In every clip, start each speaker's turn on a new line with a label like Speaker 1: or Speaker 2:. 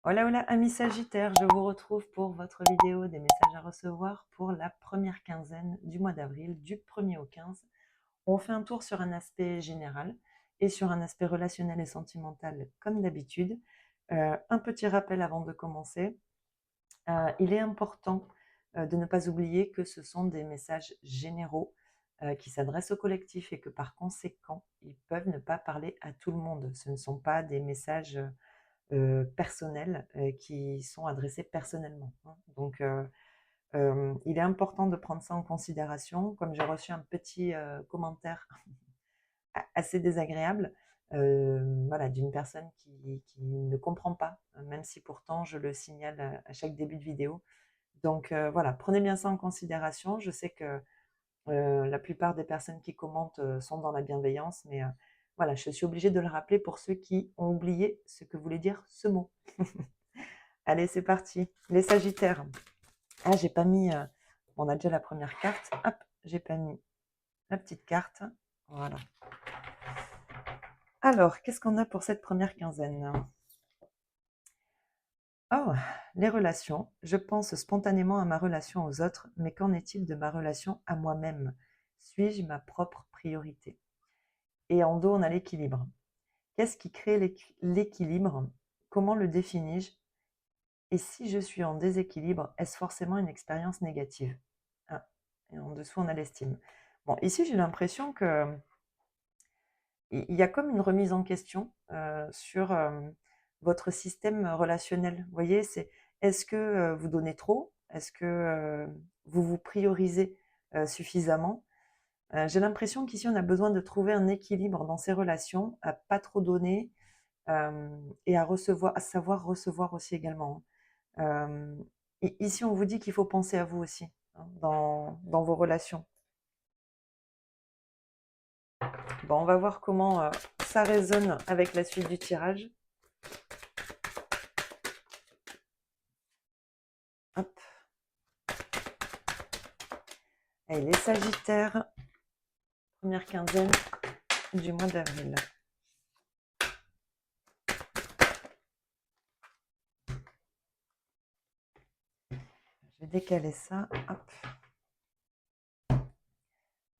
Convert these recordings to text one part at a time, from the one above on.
Speaker 1: Hola, hola, amis Sagittaires, je vous retrouve pour votre vidéo des messages à recevoir pour la première quinzaine du mois d'avril, du 1er au 15. On fait un tour sur un aspect général et sur un aspect relationnel et sentimental comme d'habitude. Un petit rappel avant de commencer. Il est important de ne pas oublier que ce sont des messages généraux qui s'adressent au collectif et que par conséquent, ils peuvent ne pas parler à tout le monde. Ce ne sont pas des messages personnels qui sont adressés personnellement, hein. Donc, il est important de prendre ça en considération. Comme j'ai reçu un petit commentaire assez désagréable, voilà, d'une personne qui ne comprend pas, même si pourtant je le signale à chaque début de vidéo. Donc voilà, prenez bien ça en considération. Je sais que la plupart des personnes qui commentent sont dans la bienveillance, mais voilà, je suis obligée de le rappeler pour ceux qui ont oublié ce que voulait dire ce mot. Allez, c'est parti. Les Sagittaires. Ah, j'ai pas mis. On a déjà la première carte. Hop, j'ai pas mis la petite carte. Voilà. Alors, qu'est-ce qu'on a pour cette première quinzaine? Oh, les relations. Je pense spontanément à ma relation aux autres, mais qu'en est-il de ma relation à moi-même? Suis-je ma propre priorité? Et en dos, on a l'équilibre. Qu'est-ce qui crée l'équilibre? Comment le définis-je? Et si je suis en déséquilibre, est-ce forcément une expérience négative? Ah, et en dessous, on a l'estime. Bon, ici, j'ai l'impression que il y a comme une remise en question sur votre système relationnel. Vous voyez, c'est est-ce que vous donnez trop? Est-ce que vous vous priorisez suffisamment? J'ai l'impression qu'ici, on a besoin de trouver un équilibre dans ces relations, à pas trop donner et à recevoir, à savoir recevoir aussi également, hein. Ici, on vous dit qu'il faut penser à vous aussi, hein, dans vos relations. Bon, on va voir comment ça résonne avec la suite du tirage. Hop. Allez, les Sagittaires, première quinzaine du mois d'avril. Je vais décaler ça. Hop.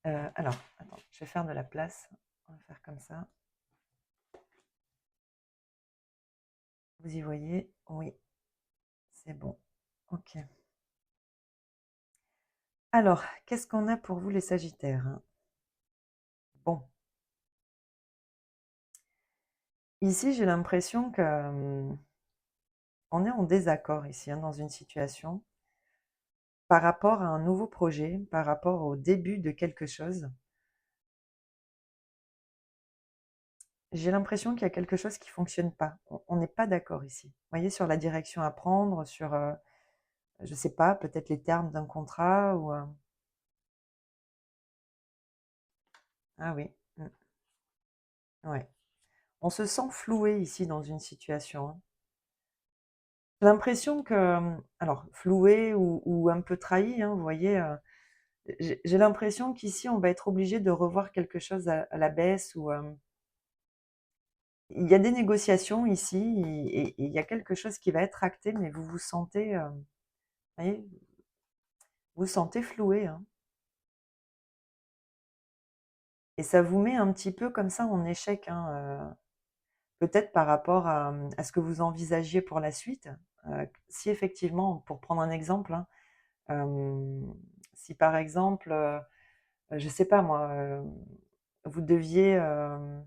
Speaker 1: Alors, attends, je vais faire de la place. On va faire comme ça. Vous y voyez? Oui, c'est bon. Ok. Alors, qu'est-ce qu'on a pour vous les Sagittaires? Bon, ici j'ai l'impression que on est en désaccord ici, hein, dans une situation par rapport à un nouveau projet, par rapport au début de quelque chose. J'ai l'impression qu'il y a quelque chose qui fonctionne pas. On n'est pas d'accord ici. Vous voyez, sur la direction à prendre, sur, je sais pas, peut-être les termes d'un contrat ou. Ah oui, ouais. On se sent floué ici dans une situation, hein. J'ai l'impression que, alors floué ou un peu trahi, hein, vous voyez, j'ai l'impression qu'ici on va être obligé de revoir quelque chose à la baisse ou il y a des négociations ici et il y a quelque chose qui va être acté, mais vous vous sentez, vous voyez, vous vous sentez floué, hein. Et ça vous met un petit peu comme ça en échec, hein, peut-être par rapport à ce que vous envisagiez pour la suite. Si effectivement, pour prendre un exemple, hein, si par exemple, je sais pas moi, vous deviez, je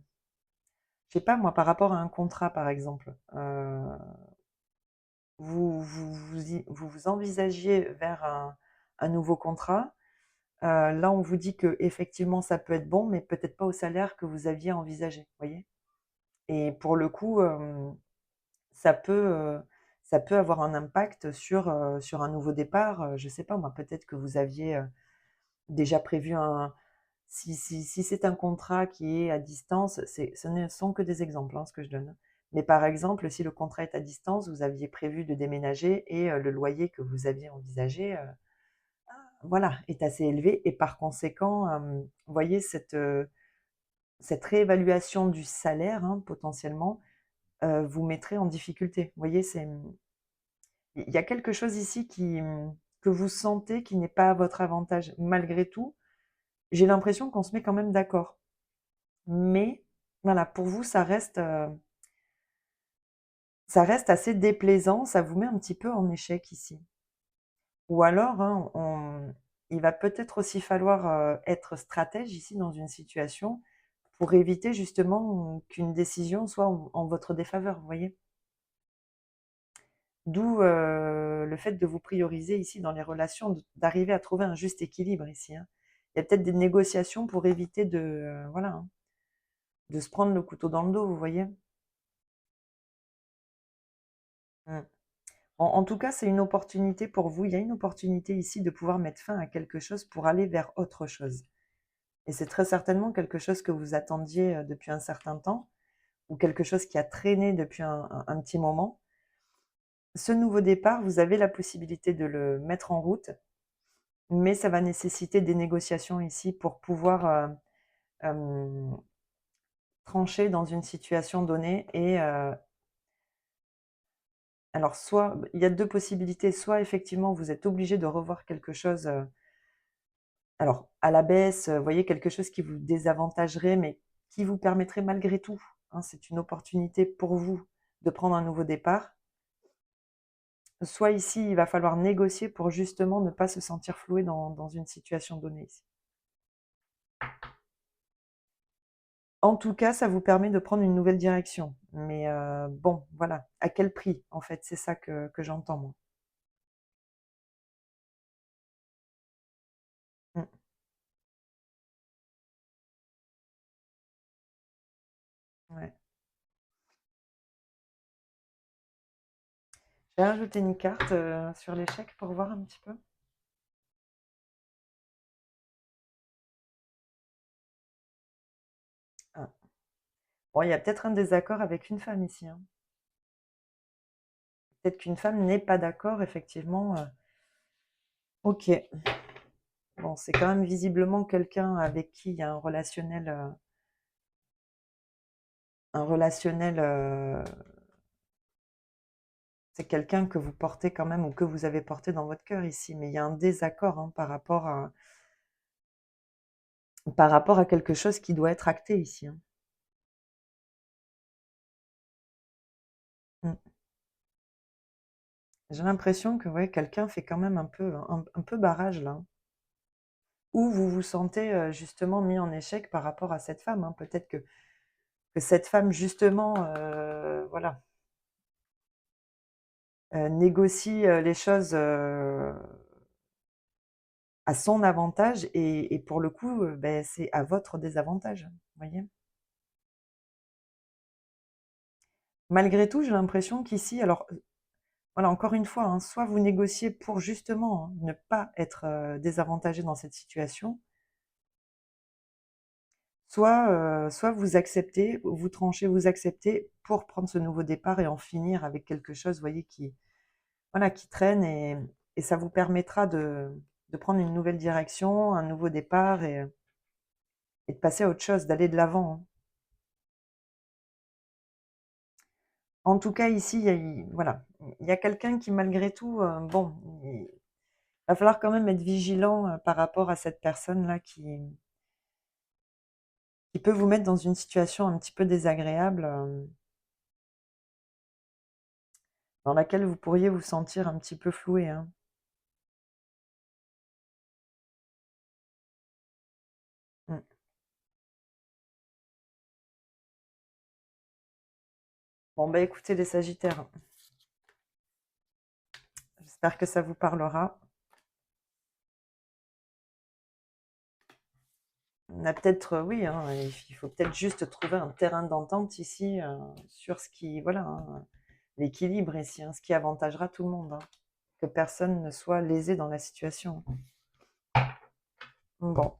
Speaker 1: sais pas moi, par rapport à un contrat par exemple, vous envisagiez vers un nouveau contrat. Là, on vous dit que effectivement ça peut être bon, mais peut-être pas au salaire que vous aviez envisagé, vous voyez? Et pour le coup, ça peut, heu, ça peut avoir un impact sur un nouveau départ, je sais pas moi, peut-être que vous aviez, déjà prévu un si c'est un contrat qui est à distance, ce ne sont que des exemples, hein, ce que je donne. Mais par exemple, si le contrat est à distance, vous aviez prévu de déménager et le loyer que vous aviez envisagé, voilà, est assez élevé et par conséquent, vous voyez cette réévaluation du salaire, hein, potentiellement, vous mettrez en difficulté. Vous voyez, il y a quelque chose ici que vous sentez qui n'est pas à votre avantage. Malgré tout, j'ai l'impression qu'on se met quand même d'accord. Mais voilà, pour vous, ça reste assez déplaisant, ça vous met un petit peu en échec ici. Ou alors, hein, il va peut-être aussi falloir être stratège ici dans une situation pour éviter justement qu'une décision soit en votre défaveur, vous voyez. D'où le fait de vous prioriser ici dans les relations, d'arriver à trouver un juste équilibre ici, hein. Il y a peut-être des négociations pour éviter voilà, hein, de se prendre le couteau dans le dos, vous voyez. Mm. En tout cas, c'est une opportunité pour vous. Il y a une opportunité ici de pouvoir mettre fin à quelque chose pour aller vers autre chose. Et c'est très certainement quelque chose que vous attendiez depuis un certain temps, ou quelque chose qui a traîné depuis un petit moment. Ce nouveau départ, vous avez la possibilité de le mettre en route, mais ça va nécessiter des négociations ici pour pouvoir trancher dans une situation donnée. Et alors, soit il y a deux possibilités, soit effectivement vous êtes obligé de revoir quelque chose, alors à la baisse, vous voyez, quelque chose qui vous désavantagerait, mais qui vous permettrait malgré tout, hein, c'est une opportunité pour vous de prendre un nouveau départ. Soit ici, il va falloir négocier pour justement ne pas se sentir floué dans une situation donnée ici. En tout cas, ça vous permet de prendre une nouvelle direction. Mais bon, voilà. À quel prix, en fait? C'est ça que j'entends, moi. Mmh, ouais. Je vais rajouter une carte sur l'échec pour voir un petit peu. Ah. Bon, il y a peut-être un désaccord avec une femme ici, hein. Peut-être qu'une femme n'est pas d'accord, effectivement. Ok. Bon, c'est quand même visiblement quelqu'un avec qui il y a un relationnel. C'est quelqu'un que vous portez quand même ou que vous avez porté dans votre cœur ici, mais il y a un désaccord, hein, par rapport à quelque chose qui doit être acté ici, hein. Mm. J'ai l'impression que ouais, quelqu'un fait quand même un peu barrage là, hein. Ou vous vous sentez justement mis en échec par rapport à cette femme, hein. Peut-être que cette femme justement, voilà, négocie les choses à son avantage et pour le coup, ben, c'est à votre désavantage, vous voyez? Malgré tout, j'ai l'impression qu'ici, alors voilà, encore une fois, hein, soit vous négociez pour justement, hein, ne pas être désavantagé dans cette situation, soit vous acceptez, vous tranchez, vous acceptez pour prendre ce nouveau départ et en finir avec quelque chose, vous voyez, voilà, qui traîne et ça vous permettra de prendre une nouvelle direction, un nouveau départ et de passer à autre chose, d'aller de l'avant, hein. En tout cas, ici, voilà, il y a quelqu'un qui, malgré tout, bon, il va falloir quand même être vigilant par rapport à cette personne-là qui peut vous mettre dans une situation un petit peu désagréable, dans laquelle vous pourriez vous sentir un petit peu floué, hein. Mm. Bon, bah écoutez les Sagittaires, j'espère que ça vous parlera. On a peut-être, oui, hein, il faut peut-être juste trouver un terrain d'entente ici sur ce qui, voilà, hein, l'équilibre ici, hein, ce qui avantagera tout le monde, hein, que personne ne soit lésé dans la situation. Bon,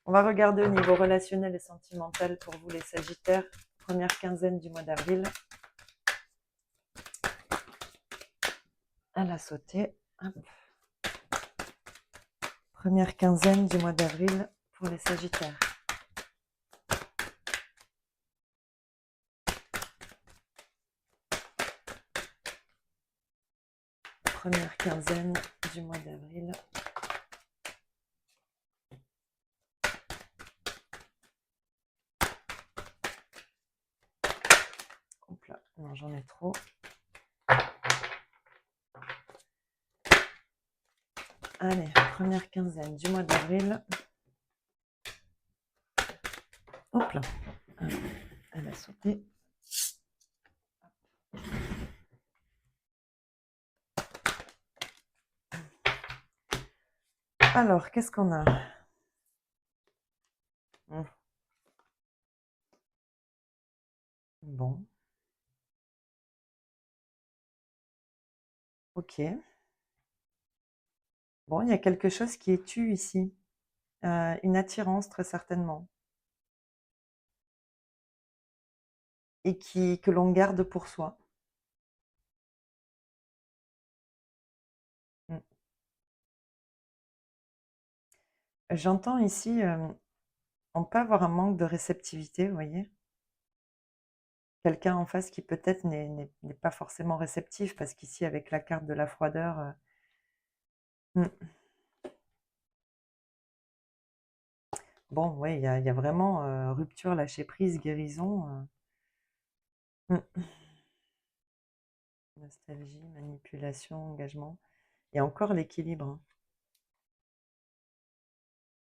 Speaker 1: on va regarder au niveau relationnel et sentimental pour vous les Sagittaires, première quinzaine du mois d'avril. Elle a sauté. Hop. Première quinzaine du mois d'avril pour les Sagittaires. première quinzaine du mois d'avril. Hop là, non, j'en ai trop. Allez, première quinzaine du mois d'avril. Hop là, elle a sauté. Alors, qu'est-ce qu'on a? Bon. Ok. Bon, il y a quelque chose qui est tu ici. Une attirance, très certainement. Et que l'on garde pour soi. Mm. J'entends ici, on peut avoir un manque de réceptivité, vous voyez? Quelqu'un en face qui peut-être n'est pas forcément réceptif, parce qu'ici, avec la carte de la froideur, mm. Bon, oui, il y a vraiment rupture, lâcher prise, guérison. Nostalgie, manipulation, engagement. Et encore l'équilibre.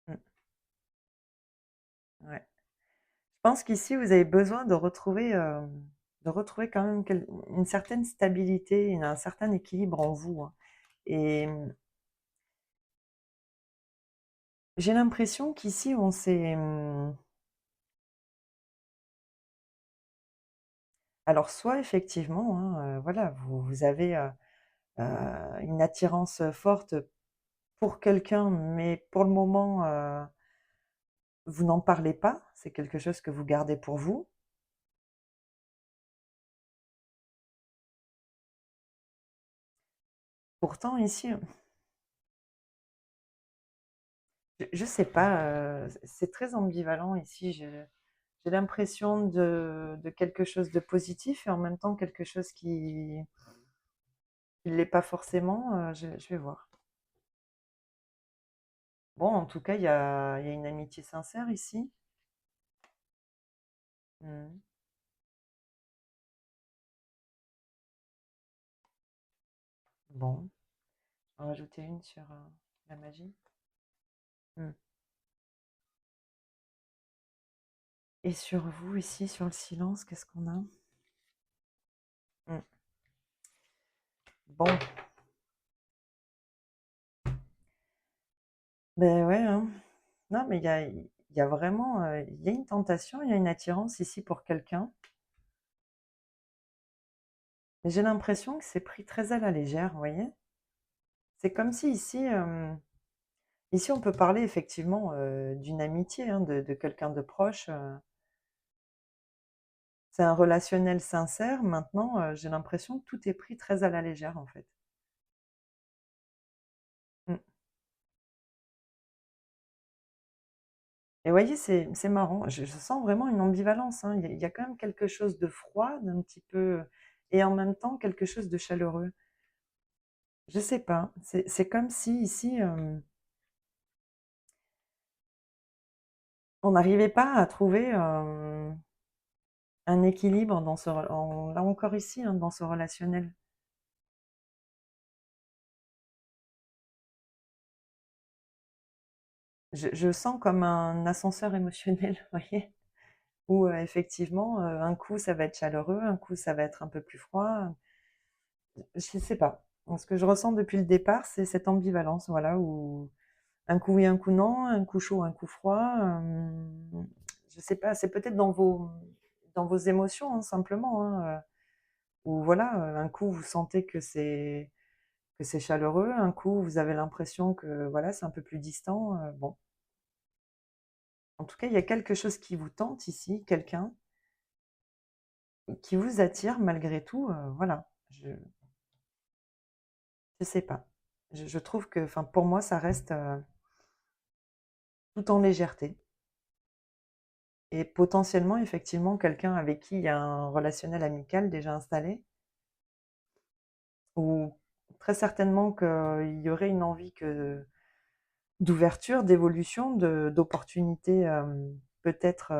Speaker 1: Hein. Ouais. Je pense qu'ici, vous avez besoin de retrouver quand même une certaine stabilité, un certain équilibre en vous. Hein. Et j'ai l'impression qu'ici, on s'est... Alors, soit effectivement, hein, voilà, vous avez une attirance forte pour quelqu'un, mais pour le moment, vous n'en parlez pas. C'est quelque chose que vous gardez pour vous. Pourtant, ici, je sais pas, c'est très ambivalent ici. J'ai l'impression de quelque chose de positif et en même temps quelque chose qui ne l'est pas forcément. Je vais voir. Bon, en tout cas, il y a une amitié sincère ici. Mhm. Bon, on va rajouter une sur la magie. Mhm. Et sur vous ici, sur le silence, qu'est-ce qu'on a? Mhm. Bon, ben ouais, hein. Non, mais il y a vraiment il y a une tentation, il y a une attirance ici pour quelqu'un. Mais j'ai l'impression que c'est pris très à la légère, vous voyez? C'est comme si ici, ici on peut parler effectivement d'une amitié, hein, de quelqu'un de proche. C'est un relationnel sincère. Maintenant, j'ai l'impression que tout est pris très à la légère, en fait. Mm. Et vous voyez, c'est marrant. Je sens vraiment une ambivalence. Hein. Il y a quand même quelque chose de froid, d'un petit peu, et en même temps quelque chose de chaleureux. Je sais pas. C'est comme si ici, on n'arrivait pas à trouver un équilibre dans là encore ici, hein, dans ce relationnel. Je sens comme un ascenseur émotionnel, vous voyez? Où effectivement, un coup ça va être chaleureux, un coup ça va être un peu plus froid. Je sais pas. Ce que je ressens depuis le départ, c'est cette ambivalence, voilà, où un coup oui, un coup non, un coup chaud, un coup froid. Je sais pas, c'est peut-être dans vos émotions, hein, simplement, hein, où voilà, un coup vous sentez que c'est chaleureux, un coup vous avez l'impression que voilà, c'est un peu plus distant. Bon, en tout cas, il y a quelque chose qui vous tente ici, quelqu'un qui vous attire malgré tout. Voilà, je sais pas. Je trouve que, enfin, pour moi, ça reste tout en légèreté. Et potentiellement, effectivement, quelqu'un avec qui il y a un relationnel amical déjà installé, ou très certainement qu'il y aurait une envie d'ouverture, d'évolution, d'opportunité, peut-être,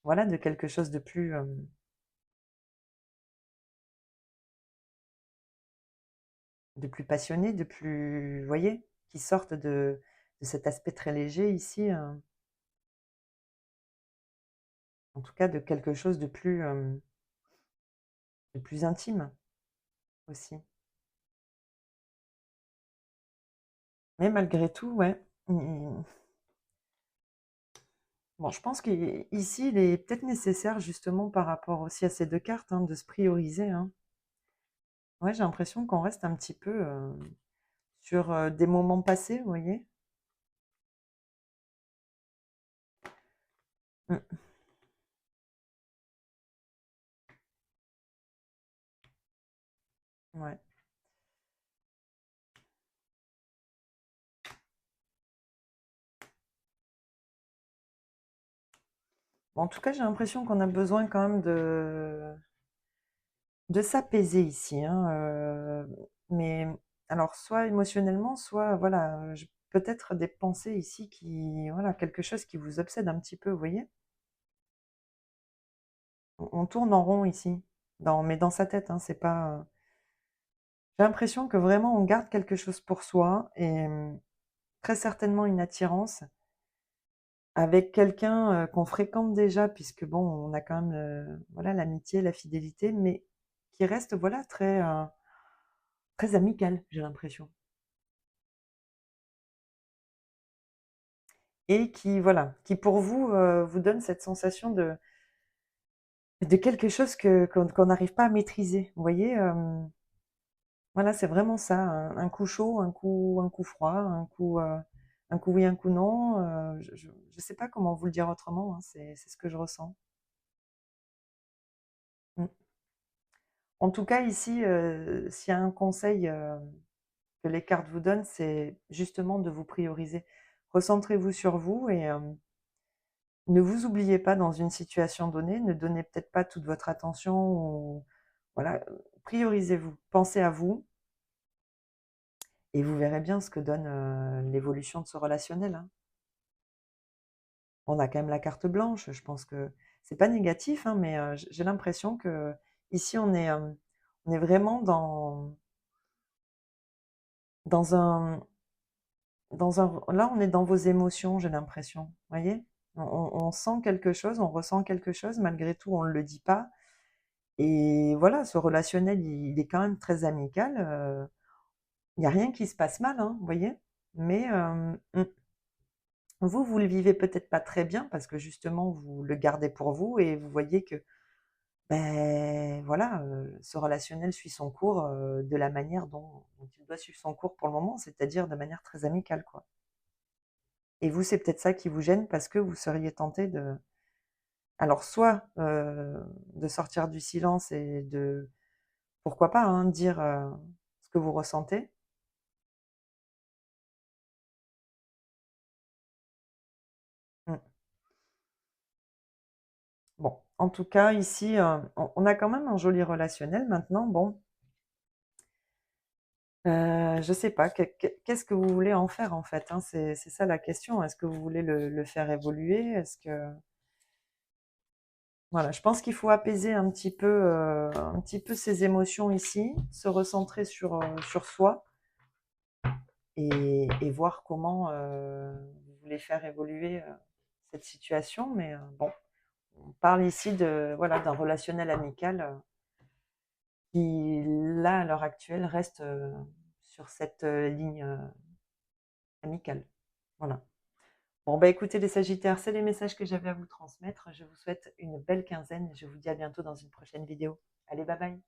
Speaker 1: voilà, de quelque chose de plus passionné, de plus, vous voyez, qui sortent de cet aspect très léger ici, en tout cas de quelque chose de plus intime aussi. Mais malgré tout, ouais, bon, je pense qu'ici, il est peut-être nécessaire justement par rapport aussi à ces 2 cartes, hein, de se prioriser, hein. Ouais, j'ai l'impression qu'on reste un petit peu, sur, des moments passés, vous voyez? Mmh, ouais. Bon, en tout cas, j'ai l'impression qu'on a besoin quand même de s'apaiser ici, hein, mais alors soit émotionnellement, soit voilà, peut-être des pensées ici qui voilà, quelque chose qui vous obsède un petit peu, vous voyez? On tourne en rond ici, dans sa tête, hein, c'est pas, j'ai l'impression que vraiment on garde quelque chose pour soi et très certainement une attirance avec quelqu'un, qu'on fréquente déjà puisque bon, on a quand même, voilà, l'amitié, la fidélité, mais qui reste, voilà, très, très amical, j'ai l'impression. Et qui, voilà, qui pour vous, vous donne cette sensation de quelque chose qu'on n'arrive pas à maîtriser. Vous voyez, voilà, c'est vraiment ça, un coup chaud, un coup froid, un coup oui, un coup non, je sais pas comment vous le dire autrement, hein, c'est ce que je ressens. Mmh. En tout cas ici, s'il y a un conseil, que les cartes vous donnent, c'est justement de vous prioriser. Recentrez-vous sur vous et ne vous oubliez pas dans une situation donnée, ne donnez peut-être pas toute votre attention ou voilà, priorisez-vous. Pensez à vous et vous verrez bien ce que donne, l'évolution de ce relationnel, hein. On a quand même la carte blanche, je pense que c'est pas négatif, hein, mais j'ai l'impression qu'ici on est vraiment dans un là, on est dans vos émotions, j'ai l'impression, vous voyez? On sent quelque chose, on ressent quelque chose, malgré tout, on ne le dit pas et voilà, ce relationnel, il est quand même très amical, il y a rien qui se passe mal, hein, vous voyez? Mais vous, vous le vivez peut-être pas très bien parce que justement, vous le gardez pour vous et vous voyez que, ben voilà, ce relationnel suit son cours, de la manière dont il doit suivre son cours pour le moment, c'est-à-dire de manière très amicale, quoi. Et vous, c'est peut-être ça qui vous gêne parce que vous seriez tenté de alors soit, de sortir du silence et de pourquoi pas, hein, dire, ce que vous ressentez. Mmh. Bon, en tout cas ici, on a quand même un joli relationnel maintenant. Bon, je sais pas, qu'est-ce que vous voulez en faire en fait, hein? C'est ça la question. Est-ce que vous voulez le faire évoluer? Est-ce que voilà, je pense qu'il faut apaiser un petit peu ses émotions ici, se recentrer sur soi et voir comment, vous voulez faire évoluer, cette situation. Mais, bon, on parle ici de voilà, d'un relationnel amical, qui là, à l'heure actuelle, reste, sur cette, ligne, amicale. Voilà. Bon, bah, écoutez les sagittaires, c'est les messages que j'avais à vous transmettre. Je vous souhaite une belle quinzaine et je vous dis à bientôt dans une prochaine vidéo. Allez, bye bye.